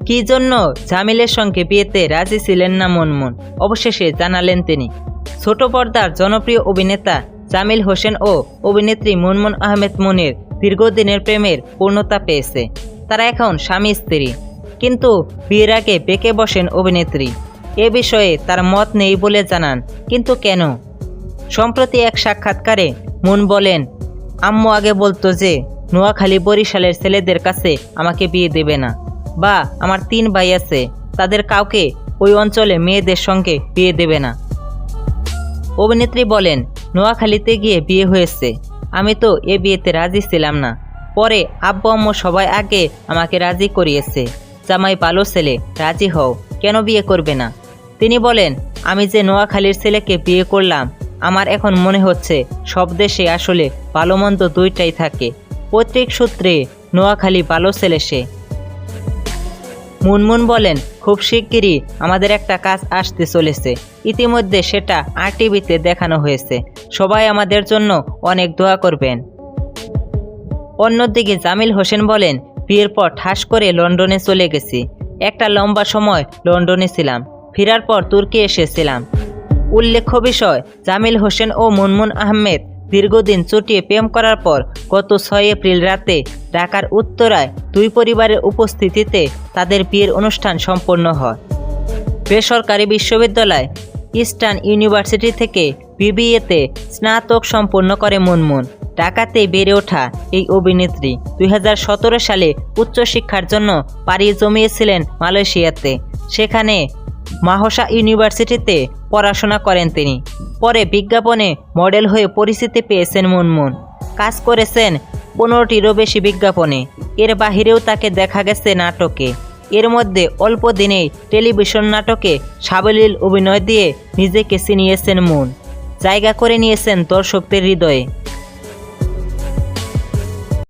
কি জন্য জামিলের সঙ্গে বিয়েতে রাজি ছিলেন না মুনমুন, অবশেষে জানালেন তিনি। ছোট পর্দার জনপ্রিয় অভিনেতা জামিল হোসেন ও অভিনেত্রী মুনমুন আহমেদ মুনির দীর্ঘদিনের প্রেমের পূর্ণতা পেয়েছে। তারা এখন স্বামী স্ত্রী, কিন্তু বিয়ের আগে বেঁকে বসেন অভিনেত্রী। এ বিষয়ে তার মত নেই বলে জানান, কিন্তু কেন? সম্প্রতি এক সাক্ষাৎকারে মুন বলেন, আম্মু আগে বলতো যে নোয়াখালী বরিশালের ছেলেদের কাছে আমাকে বিয়ে দেবে না, বা আমার 3 ভাই আছে, তাদের কাউকে ওই অঞ্চলে মেয়েদের সঙ্গে বিয়ে দেবে না। অভিনেত্রী বলেন, নোয়াখালীতে গিয়ে বিয়ে হয়েছে, আমি তো এ বিয়েতে রাজি ছিলাম না। পরে আব্বু আম্মু সবাই আগে আমাকে রাজি করিয়েছে। জামাই ভালো ছেলে, রাজি হও, কেন বিয়ে করবে না? তিনি বলেন, আমি যে নোয়াখালীর ছেলেকে বিয়ে করলাম, আমার এখন মনে হচ্ছে সব দেশে আসলে ভালো মন্দ দুইটাই থাকে। পৈতৃক সূত্রে নোয়াখালী ভালো ছেলে সে। মুনমুন বলেন, খুব শিগগিরই আমাদের একটা কাজ আসতে চলেছে। ইতিমধ্যে সেটা RTVতে দেখানো হয়েছে। সবাই আমাদের জন্য অনেক দোয়া করবেন। অন্যদিকে জামিল হোসেন বলেন, বিয়ের পর ঠাস করে লন্ডনে চলে গেছি। একটা লম্বা সময় লন্ডনে ছিলাম, ফেরার পর তুর্কি এসেছিলাম। উল্লেখ্য বিষয়, জামিল হোসেন ও মুনমুন আহমেদ দীর্ঘদিন চুটিয়ে প্রেম করার পর গত 6 এপ্রিল রাতে ঢাকার উত্তরায় দুই পরিবারের উপস্থিতিতে তাদের বিয়ের অনুষ্ঠান সম্পন্ন হয়। বেসরকারি বিশ্ববিদ্যালয় ইস্টার্ন ইউনিভার্সিটি থেকে BBAতে স্নাতক সম্পন্ন করে মুনমুন। ঢাকাতে বেড়ে ওঠা এই অভিনেত্রী 2017 সালে উচ্চশিক্ষার জন্য পাড়ি জমিয়েছিলেন মালয়েশিয়াতে। সেখানে মাহসা ইউনিভার্সিটিতে পড়াশোনা করেন তিনি। পরে বিজ্ঞাপনে মডেল হয়ে পরিচিতি পেয়েছেন মুনমুন। কাজ করেছেন 15টিরও বেশি বিজ্ঞাপনে। এর বাহিরেও তাকে দেখা গেছে নাটকে। এর মধ্যে অল্প দিনেই টেলিভিশন নাটকে সাবলীল অভিনয় দিয়ে নিজেকে চিনিয়েছেন মুন, জায়গা করে নিয়েছেন দর্শকদের হৃদয়ে।